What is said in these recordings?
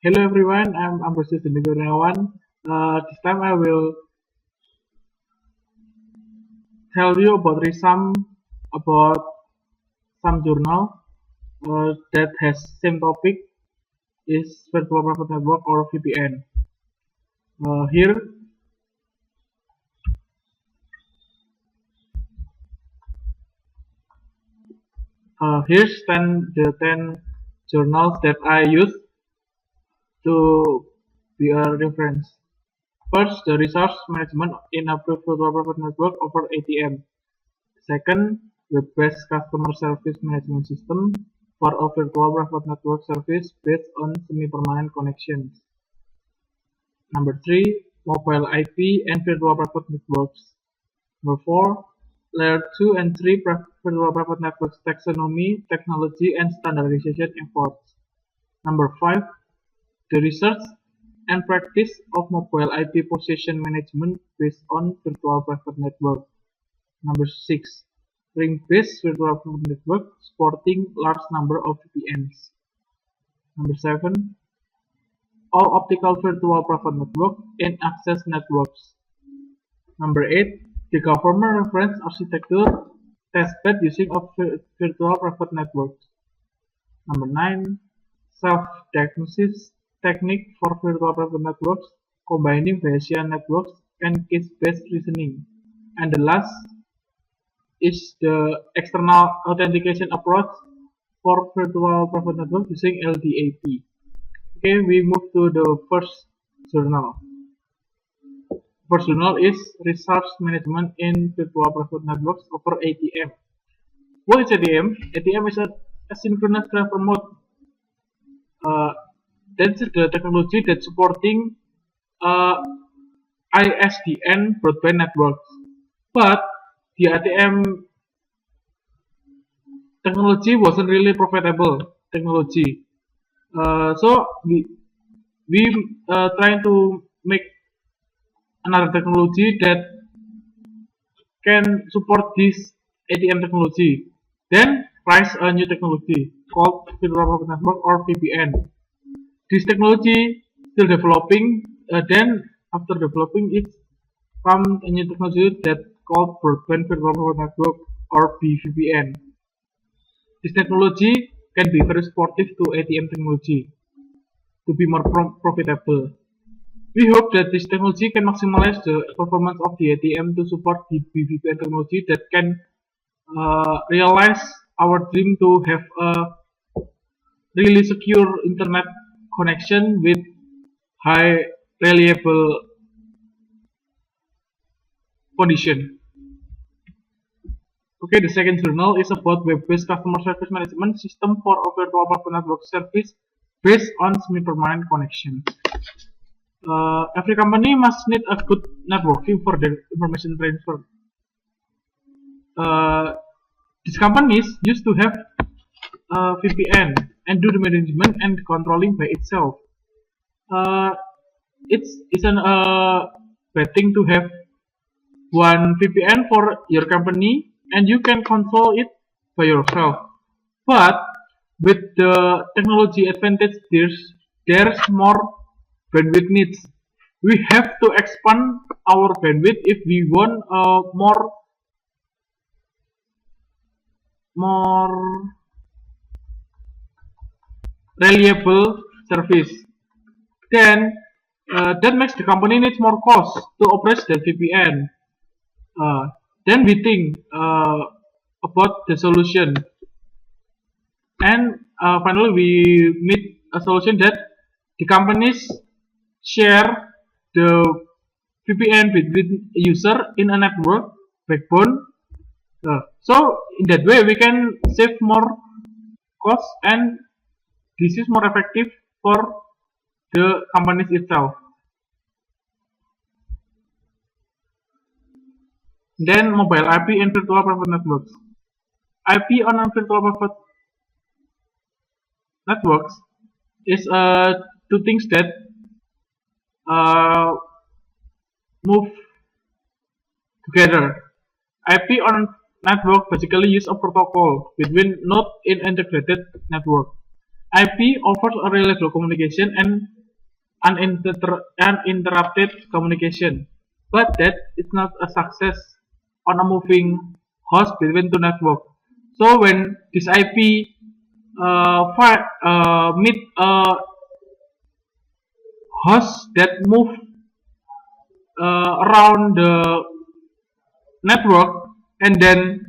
Hello everyone, I'm Ambrosius Kurniawan. This time I will tell you about some journal that has same topic is virtual private network or VPN. Here, here's 10 journals that I use to be a reference. First, the resource management in a virtual private network over ATM. Second, web-based customer service management system for a virtual private network service based on semi-permanent connections. Number 3, mobile IP and virtual private networks. Number 4, layer 2 and 3 virtual private networks taxonomy, technology, and standardization efforts. Number 5, the research and practice of mobile IP position management based on virtual private network. Number 6, ring-based virtual private network supporting large number of VPNs. Number 7, all optical virtual private network and access networks. Number 8, the government reference architecture testbed using of virtual private networks. Number 9, self-diagnosis technique for virtual private networks combining Bayesian networks and case-based reasoning. And the last is the external authentication approach for virtual private network using LDAP. Okay, we move to the first journal. First journal is Resource Management in Virtual Private Networks over ATM. What is ATM? ATM is an asynchronous transfer mode. That's the technology that's supporting ISDN broadband networks. But the ATM technology wasn't really profitable technology. So we trying to make another technology that can support this ATM technology. Then rise a new technology called Virtual Private Network or VPN. This technology still developing. Then after developing it, come a new technology that called Broadband Virtual Private Network or BVPN. This technology can be very supportive to ATM technology to be more profitable. We hope that this technology can maximize the performance of the ATM to support the BVPN technology that can realize our dream to have a really secure internet connection with high reliable condition. Okay, the second journal is about web-based customer service management system for a virtual private network service based on semi-permanent connections. Every company must need a good networking for their information transfer. These companies used to have VPN and do the management and controlling by itself. It's an bad thing to have one VPN for your company and you can control it by yourself. But with the technology advantage, there's more bandwidth needs. We have to expand our bandwidth if we want more reliable service. Then that makes the company needs more cost to operate the VPN. Then we think about the solution, and finally we meet a solution that the companies share the VPN between user in a network backbone. So in that way we can save more cost and this is more effective for the companies itself. Then mobile IP and virtual private networks. IP on virtual private networks is two things that move together. IP on network basically use a protocol between node in integrated network. IP offers a reliable communication and uninterrupted communication, but that is not a success on a moving host between two networks. So when this IP meet a host that move around the network and then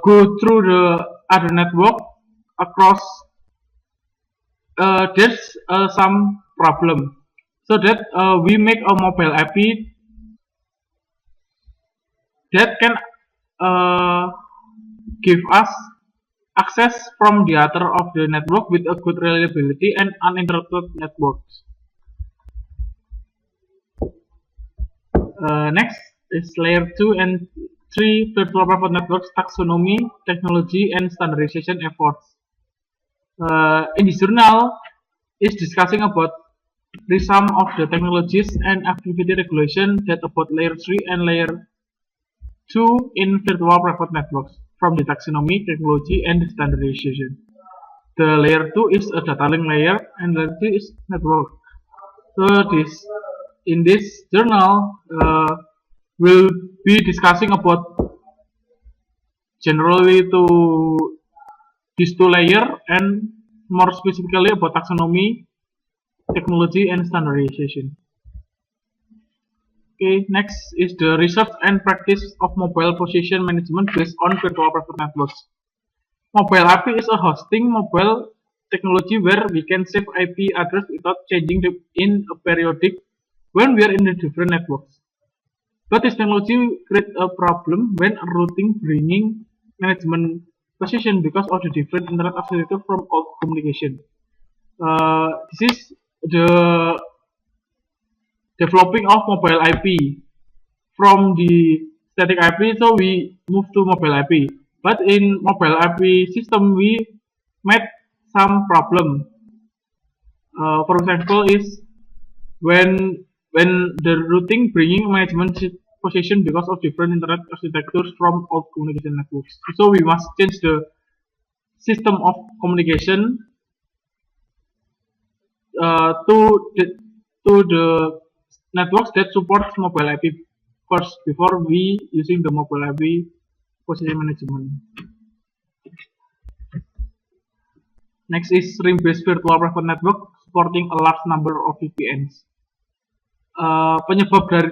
go through the other network across, there's some problem. So that we make a mobile IP that can give us access from the other of the network with a good reliability and uninterrupted networks. Next is layer 2 and 3 virtual private networks taxonomy, technology, and standardization efforts. In this journal is discussing about the sum of the technologies and activity regulation that about layer 3 and layer 2 in virtual private networks from the taxonomy, technology, and standardization. The layer 2 is a data link layer and layer 3 is network. So in this journal we'll be discussing about generally to these two layers and more specifically about taxonomy, technology, and standardization. Okay, next is the research and practice of mobile position management based on virtual private networks. Mobile IP is a hosting mobile technology where we can save IP address without changing them in a periodic when we are in the different networks. But this technology creates a problem when routing bringing management position because of the different internet architecture from all communication. This is the developing of mobile IP from the static IP, so we move to mobile IP. But in mobile IP system, we met some problem. For example, is when the routing bringing management position because of different internet architectures from all communication networks. So we must change the system of communication to the networks that supports mobile IP first before we using the mobile IP position management. Next is ring-based virtual private network supporting a large number of VPNs. Penyebab dari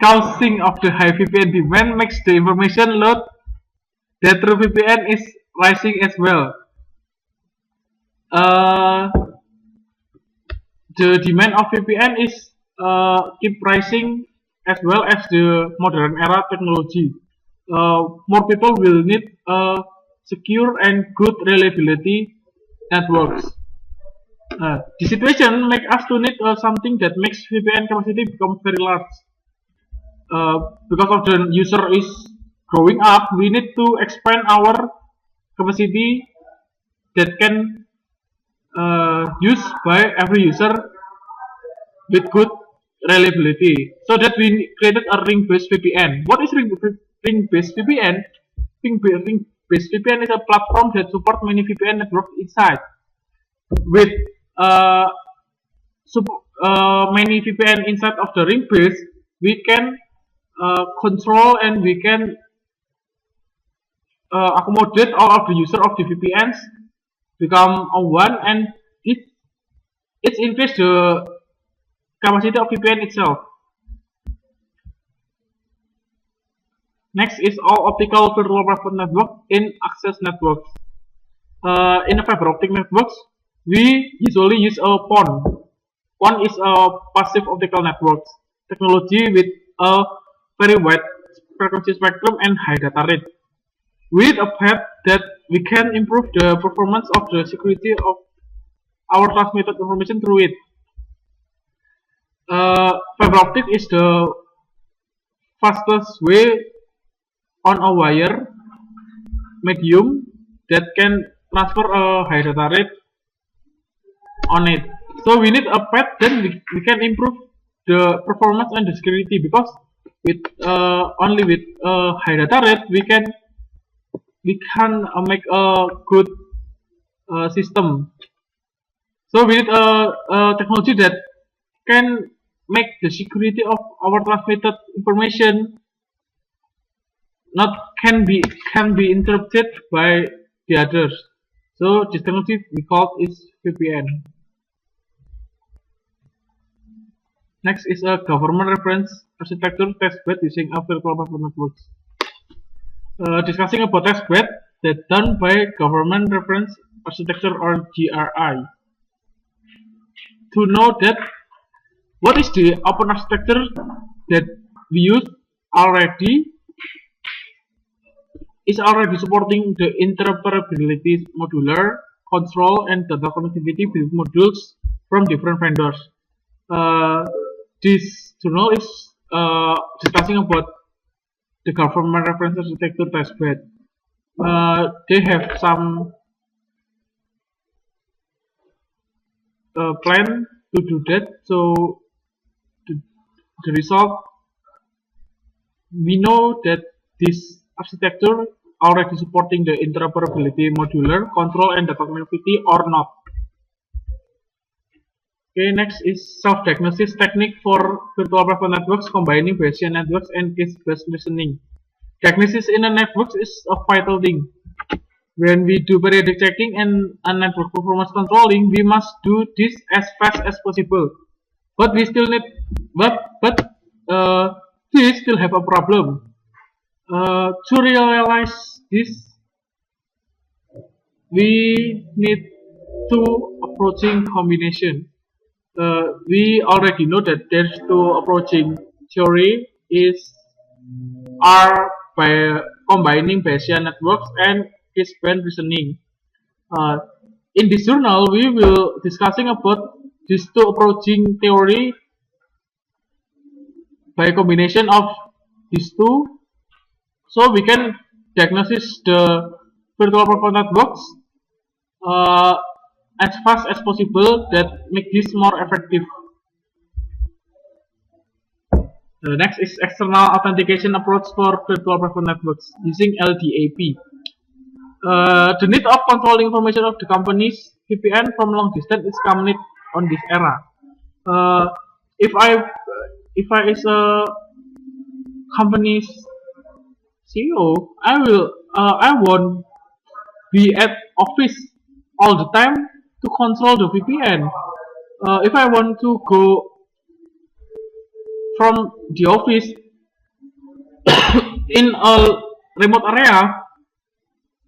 causing of the high VPN demand makes the information load that through VPN is rising as well. The demand of VPN is keep rising as well as the modern era technology. More people will need secure and good reliability networks. The situation makes us to need something that makes VPN capacity become very large. Because of the user is growing up, we need to expand our capacity that can used by every user with good reliability. So that we created a ring-based VPN. What is ring-based VPN? Ring-based VPN is a platform that supports many VPN networks inside. With many VPN inside of the ring base, we can control and we can accommodate all of the user of the VPNs become a one, and it increase the capacity of VPN itself. Next is all optical virtual private network in access networks. In a fiber optic networks, we usually use a PON. PON is a passive optical networks technology with a very wide frequency spectrum and high data rate. With a path that we can improve the performance of the security of our transmitted information through it. Fiber optic is the fastest way on a wire medium that can transfer a high data rate on it. So we need a path, then we can improve the performance and the security, because with only with high data rate we can make a good system. So we need a technology that can make the security of our transmitted information not can be interrupted by the others. So this technology we call is VPN. Next is a government reference architecture testbed using a virtual private networks. Discussing about testbed that done by government reference architecture or GRI. To know that what is the open architecture that we use already is already supporting the interoperability modular control and data connectivity build modules from different vendors. This journal is discussing about the government reference architecture testbed. They have some plan to do that. So the result, we know that this architecture already supporting the interoperability modular control and data connectivity or not. Okay, next is self-diagnosis technique for virtual private networks combining Bayesian networks and case-based reasoning. Diagnosis in a network is a vital thing. When we do periodic checking and a network performance controlling, we must do this as fast as possible. But we still need, we still have a problem. To realize this, we need two approaching combination. We already know that there's two approaching theory is are by combining Bayesian networks and case-based reasoning. In this journal, we will discussing about these two approaching theory by combination of these two, so we can diagnose the virtual private networks uh, as fast as possible that make this more effective. The next is external authentication approach for virtual private networks using LDAP. The need of controlling information of the company's VPN from long distance is common on this era. Uh, if I is a company's CEO, I won't be at office all the time to control the VPN. If I want to go from the office in a remote area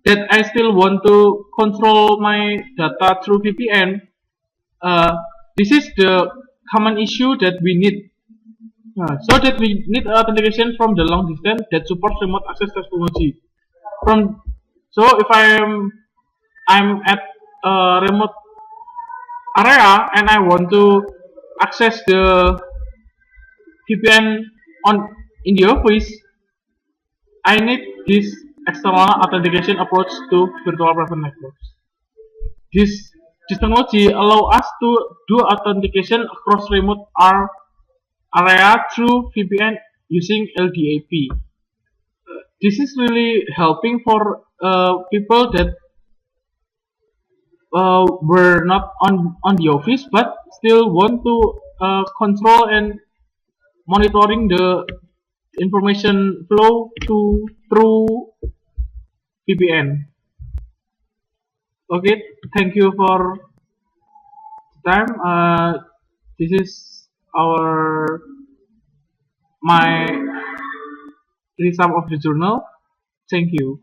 that I still want to control my data through VPN, this is the common issue that we need. So that we need authentication from the long distance that supports remote access technology. From so if I'm at a remote area and I want to access the VPN on in the office, I need this external authentication approach to virtual private networks. This technology allow us to do authentication across remote area through VPN using LDAP. This is really helping for people that were not on the office but still want to control and monitoring the information flow to through VPN. Okay, thank you for the time. This is our my result of the journal. Thank you.